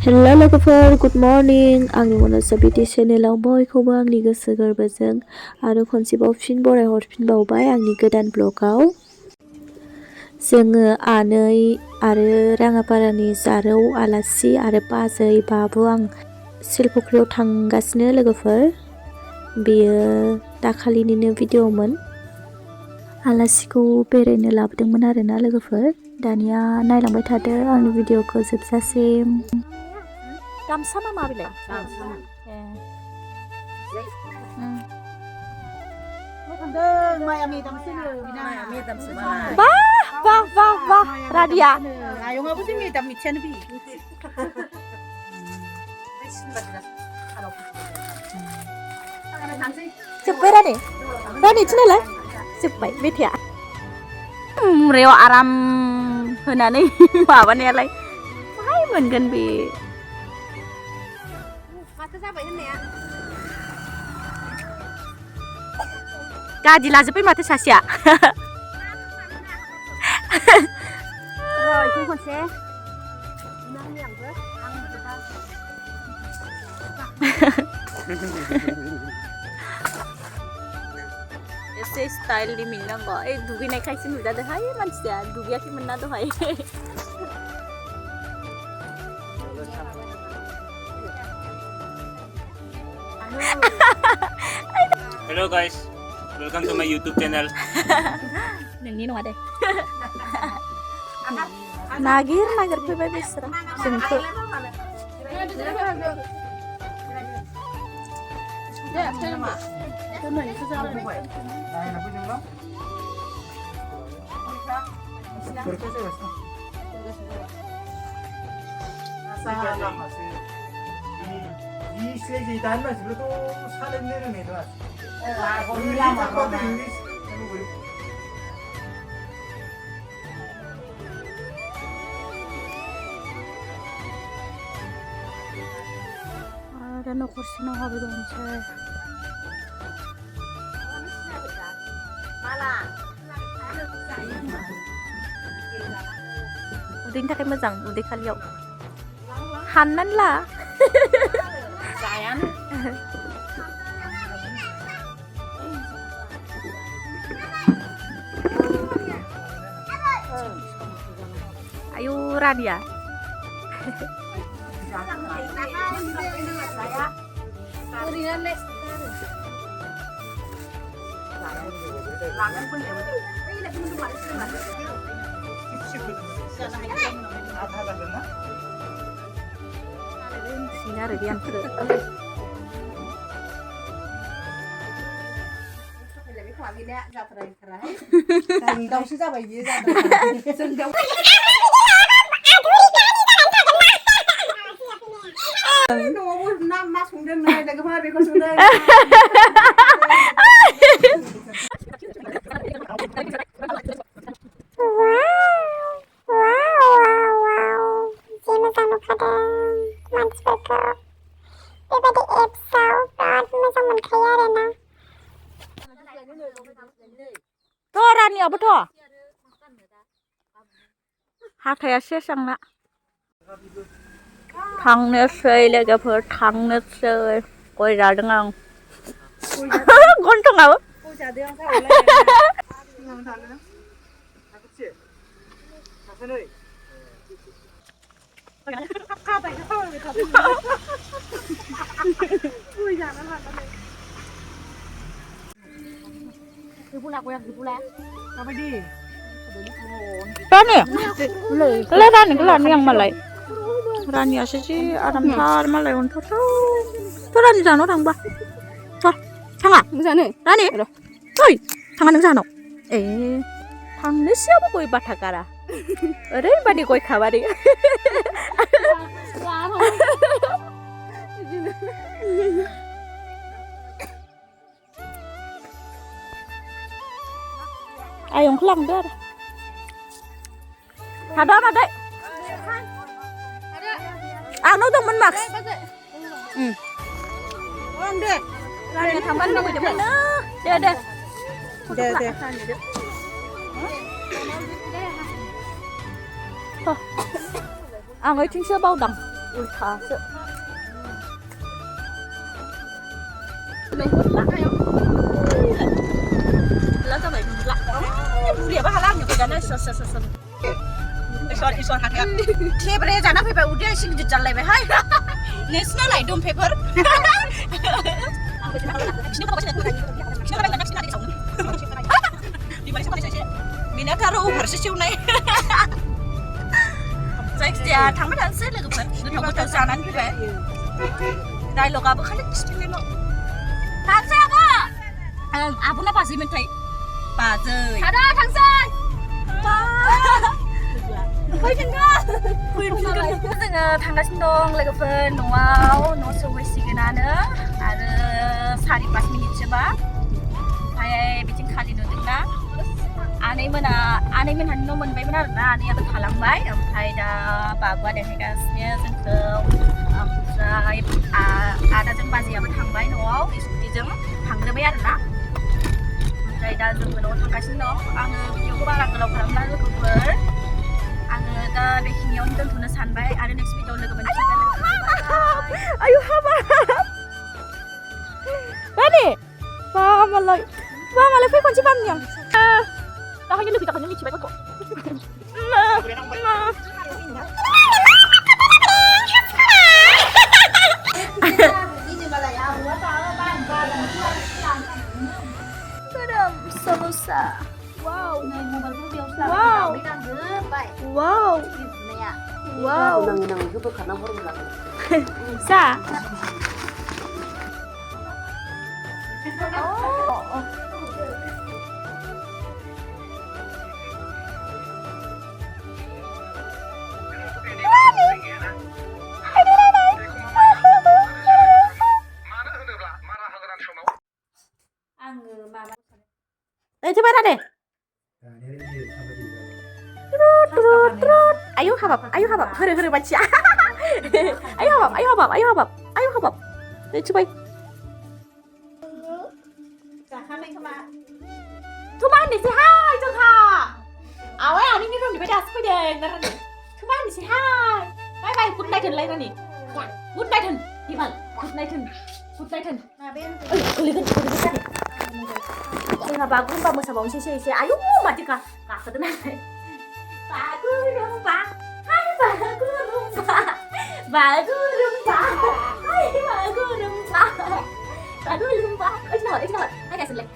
हेल' लोगोफोर good morning आंनि मनसा बिटि चेनेलाव बयखौबो आंनि गोसो गोरबोजों आरो खनसेबाव फिन बराय हरफिनबावबाय आंनि गोदान ब्लगाव जोङो आनै आरो राङापारानि जारौ आलासि आरो बाजै बाबु आं सिलफुख्रियाव थांगासिनो लोगोफोर बेयो दाखालिनिनो भिडिअ'मोन आलासिखौ बेरायनो लाबोदोंमोन आरोना लोगोफोर दानिया नायलांबाय थादो आंनि भिडिअ'खौ जोबजासिम गामसा मा बिलाय Wah, Radia. Ayo ngapu sih medam mician bi. Cepet Rani. Rani cinalah. Cepet media. Reo aram होनानै माबानायालाय बाहाय मोनगोन बे माथो जाबाय होननाया गादि लाजोब्बाय माथो सासेया र' इथिं खनसे एसे स्टाइलनि मिलनांगौ ए दुगैनायखायसो नुजादोंहाय मानसिया दुगैयाखैमोन ना दहाय Hello guys, welcome to my YouTube channel. नोंनि नङा दे नागिर फैबाय बिसोरो जोंखौ ada kursi no habis dong saya udahnya kayak mazang udah kaliau Hanan lah sayang ayo Radia sini ada yang ke दाउसो जाबाय बियो जों दाउ न'आवबो मा संदों नों लोगोफोरा बेखौ संदों Raniयाबोथ' हाथाया सेसांना थांनोसै लोगोफोर थांनोसै गय जादों आं गन्थंआबो Rani, kalau Rani yang malai, Rani aja sih Adam tar malai untuk tuh Rani sana orang bah, tuh, tangga, Rani, tuh, tangga neng sana, tangga siapa koi batakara, ada yang badi koi kawari, ayong kelang dar. Ada. Ano dong man Max? Orang deh. Rani tamban na udah mana? Deh. Oh. Ang ấy chính sữa bao đằng. 울타스. Mày hút lắc hay không? Lắc sao mày lắc? Udah apa halang juga kan? Son. Ison hati. Tiap hari jangan paper udah sih jalan lebih hai. National item paper. Mina taruh harus cium naik. Saya thằng mấy anh xếp lại tụi mình, tụi mình có sàn anh cứ vậy. Đây lo gabung kan explain lo. Thằng sao ba? Abu na pasti mentai. Pazơi. Ada thằng sao? Ba. Koi pindah. जोङो थांगासिनो दं लोगोफोर न'आव न' सौहैसिगोन आरो 4-5 मिनिटसोबा ओमफ्राय बिथिं खालि नुदोंना आनैमोनहानि न' मोनबायमोन आरोना आनैयाबो थालांबाय ओमफ्राय दा बाबुआ देखायगासिनो जोंखौ ओमफ्राय आदाजों बाजैयाबो थांबाय न'आव स्कुटिजों थांग्रोबाय आरोना ओमफ्राय दा जोंबो न'आव थांगासिनो दं आङो भिडिअखौ बारा गोलाव खालामला लोगोफोर आङो दा बेखिनियावनो दोनथ'नो सानबाय आरो नेक्स्ट भिडिअआव लोगो मोनसिगोन आयु हाबाब Rani ba malah fai kunci bang yang dah hanya lebih takkannya mici baik kok Kadam solusa wow nang itu karena hormon sa coba Rade. Ayo habab. Hore baca. Ayo habab. Coba. Tuman ni si hai jeng ha. Awai ani ni rum di beda sepeda na Rade. Tuman ni si hai. Bye good night lai Rani. Good night Himal. Good night. Nah ben. Lihat. Saya bagus Mbak masa bawang sih. Ayo mati kah ketenan. Bagus rumah. Hai bagus rumah. Hai bagus rumah. Ignore. Hai guys like.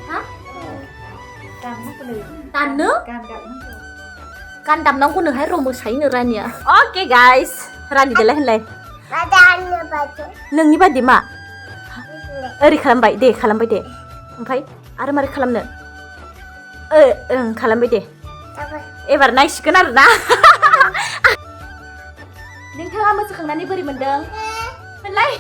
Hah? Can đầm nóng của nửa hay rồi một sấy nửa ra nhỉ? Ok guys, Rani deh lah. Neng ni badi mak. Eri खालामबाय deh. Oमफ्राय आरो मारै खालामनो? खालामबाय deh. एबार नायसिगोन आरोना. नोंथाङा मोसाखांनानै बोरै मोनदों? होनलाय?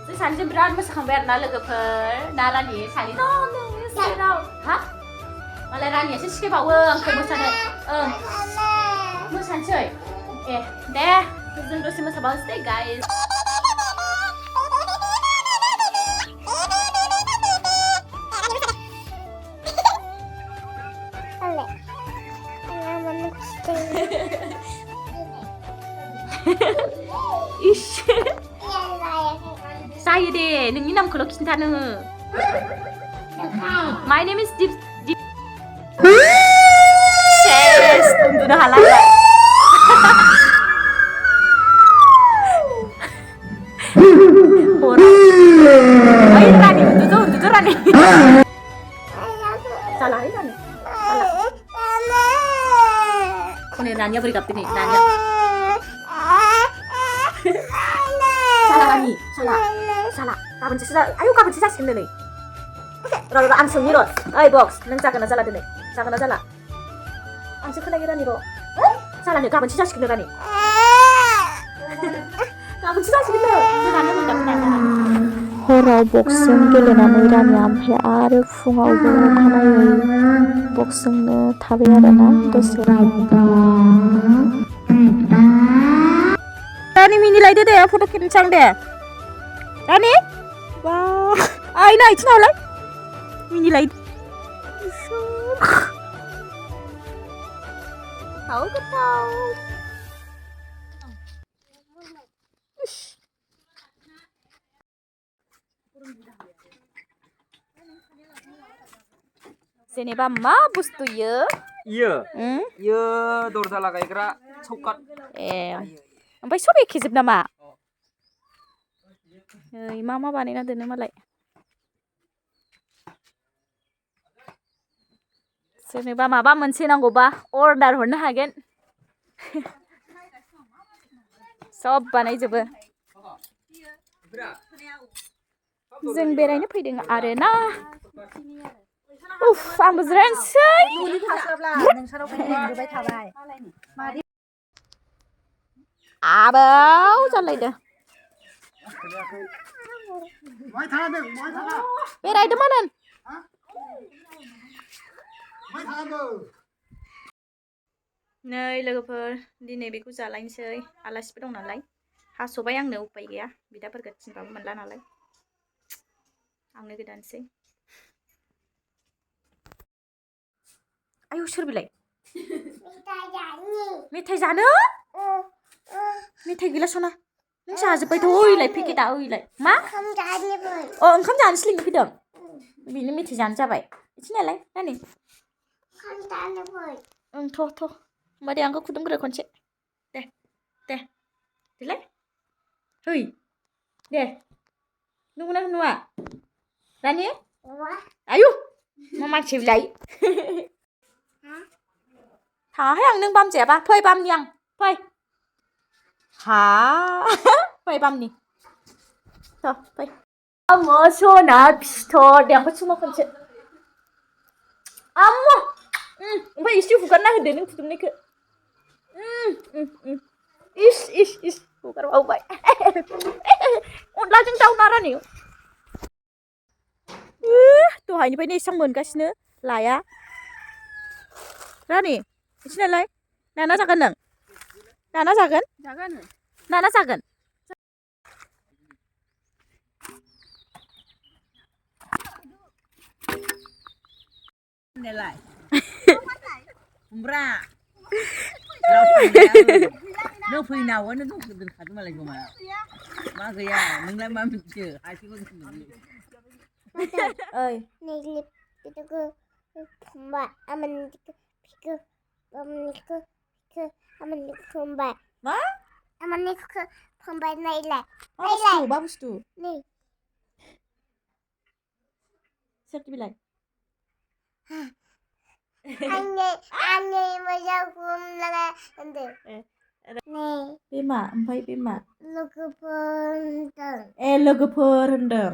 जों सानैजों बिराद मोसाखांबाय आरोना लोगोफोर. दा रानि सानै नोंनि सेराव. हा? मालाय रानियासो सिखायबावो आंखौ मोसानो. मोसानोसै. दे जों दसे मोसाबावनोसै deh guys. Ish. Saya deh, nungi nam kalau kita nu. My name is Deep. Yes, tunggu dah halal. Orang. Ayo Rani, tutu Rani. Salah Rani. Ini Rani beri kapten nih, Rani. Salah Rani, salah. Kapan sih salah? Ayo kapan sih salah sih nih? Rada ansung nih loh. Ayo box, neng salah deh. Salah. Ansung lagi Rani loh. Salah nih, kapan sih salah sih Rani? Kapan sih salah sih nih? Rani beri kapten Rani. हराव बक्सजों गेलेनानै रानिया ओमफ्राय आरो फुङावबो अखानायै बक्सजोंनो थाबाय आरोना दसे Rani minilai deh foto kencang deh. Rani? Wah, aina itu nolai. Minilai. गोथाव जेनेबा मा बुस्थु इयो Iya दरजा लागायग्रा सौकाट ए ओमफ्राय सब एखेजोब नामा ओइ मा बानायना दोनो मालाय सोरनोबा माबा मोनसे नांगौबा अर्डार हरनो हागोन सब बानायजोबो जों बेरायनो फैदों आरोना उफ आंबो जिरायनोसै आबाव जालायदों बेरायदोंमोन नै लोगोफोर दिनै बेखौ जालायनोसै आलासिबो दं नालाय हास'बाय आंनो उपाय गैया बिदाफोरखौ थिनबाबो मोनला नालाय आंनो गोदानोसै आयौ सोर बिलाय मेथाइ जानो मेथाइ गैला सना नों जाजोब्बायथ' ओइलाय पेकेटआ ओइलाय मा ओंखाम जानोसो लिंनो फैदों बेनो मेथाइ जानो जाबाय बिथिनालाय नानि थ' होमबा दे आंखौ खुदुमग्रो खनसे देलाय है दे नुगोना नुवा रानि आयु मा मानसि बिलाय थाङाहाय आं नों बाम जायाबा फै बामनि आं फै फै बामनि फै आङो सना फिथर दे आंखौ सुमा खनसे आम्मा ओमफ्राय एसे हुगारना होदो नों फुदुंनायखौ इस हुगारबावबाय अनलाजों दाउ ना रानि दहायनिफ्रायनो एसेबां मोनगासिनो लाया रानि बिथिनालाय नाना जागोन नों नाना जागोन नाना जागोन खुमब्रा नों फैनावानो दोनखादों मालाय जमा मा गैया नोंलाय मा मिथियो हासिगौ ओइ मा मा बुस्थु सोर बिलाय बे मा ओमफ्राय बे मा लोगोफोर होनदों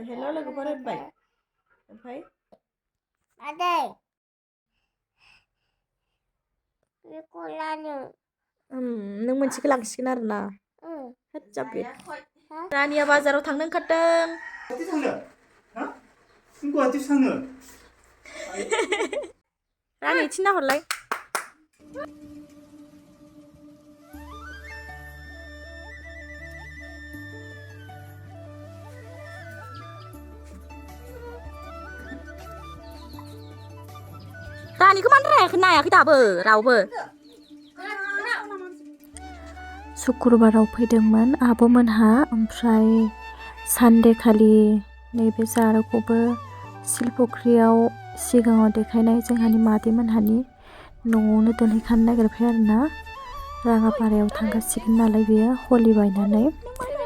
हेल' लोगोफोर होनबाय ओमफ्राय नों मोनसेखौ लांसिगोन आरो ना जाबे रानिया बाजाराव थांनो ओंखारदों रानि थिना हरलाय रानिखौ मानो नायाखै दाबो रावबो शुक्रबाराव फैदोंमोन आब'मोनहा ओमफ्राय सानडे खालि नैबे जारौखौबो सिलफुख्रियाव सिगाङाव देखायनाय जोंहानि मादैमोनहानि न'आवनो दोनहैखानो नागिरबाय आरोना राङापारायाव थांगासिगोन नालाय बेयो हलि बायनानै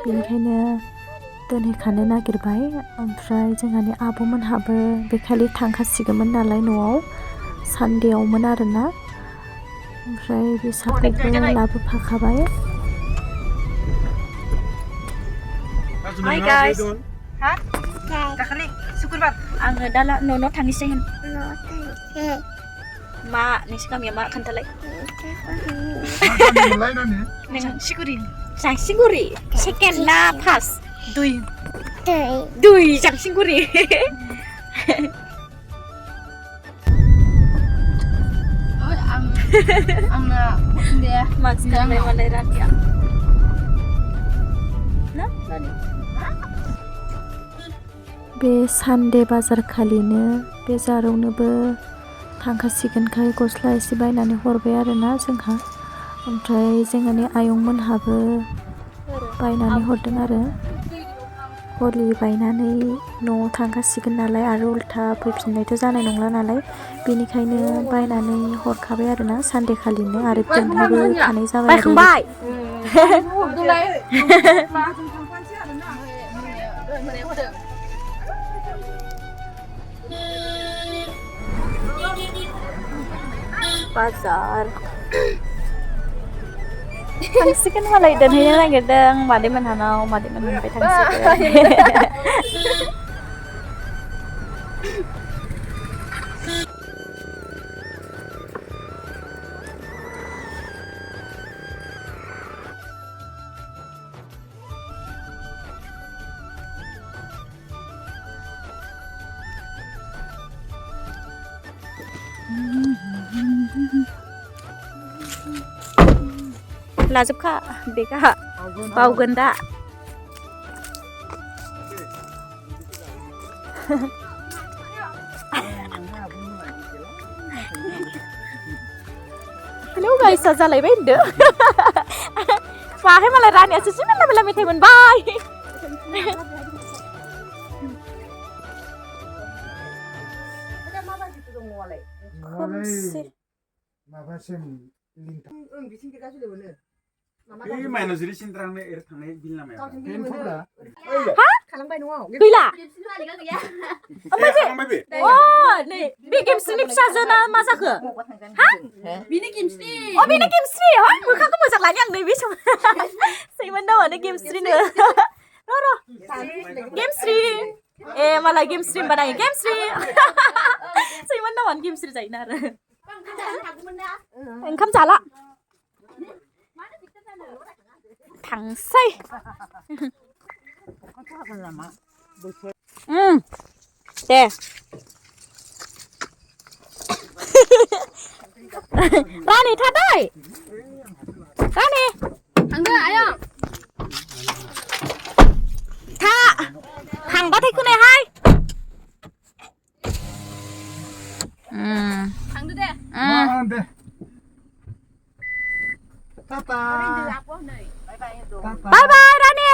बेनिखायनो दोनहैखानो नागिरबाय ओमफ्राय जोंहानि आब'मोनहाबो बे खालि थांखासिगौमोन नालाय न'आव सानडेआवमोन आरोना ओमफ्राय बे साखौबो लाबोफाखाबाय Hi guys. Hah? Kakak syukur आङो दा न'आव थांनोसै होन मा नोंसोर गामिया मा खोन्थालाय जांसिगुरि सेकेन्ड ना फार्स्ट दुइ जांसिगुरि आंना मानसि गानबाय मालाय रानिया ना रानि बे सानदे बाजार खालिनो बे जारावनोबो थांखासिगोनखाय गस्ला एसे बायनानै हरबाय आरोना जोंहा ओमफ्राय जोंहानि आयंमोनहाबो बायनानै हरदों आरो हरलि बायनानै न'आव थांखासिगोन नालाय आरो उल्था फैफिननायथ' जानाय नंला नालाय बेनिखायनो बायनानै हरखाबाय आरोना सानदे खालिनो आरो दोननोबो थानाय जाबाय आरो बाजार थांसिगोन मालाय दोनहैनो नागिरदों मादै मोनहानाव मादै मोननिफ्राय थांसिगोन लाजोबखा बेगा बावगोन दा हेलौ गाइसा जालायबाय होनदो माहाय मालाय रानियासो जि मेला मेला मेथाइ मोनबाय 이 마이너스 리신드랑네 이렇게 당내 빌라마야. गैला माबे? अ नै बे गेमस्रिनि फिसाजोना मा जाखो हा बिनि गेमस्रि अ बेनो गेमस्रि हा मोखांखौ मोजां लानि आं नै बे सम सैमोन दावानो गेमस्रिनो र गेमस्रि ए मालाय गेमस्रि बानाय गेमस्रि सैमोन दावानो गेमस्रि जायोना आरो ओंखाम जाला थांसै दे रानि थादै रानि थांदो आयं था थांबाथाय खोनायाहाय थांदो दे दे. 타타. बाय बाय रानि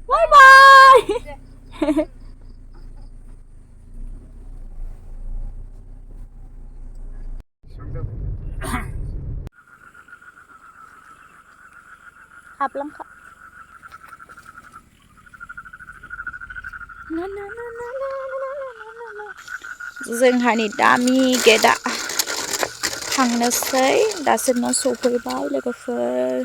बाय बाय हाबलांखा जोंहानि दामि गेटआ थांनोसै दासो न' सफैबाय लोगोफोर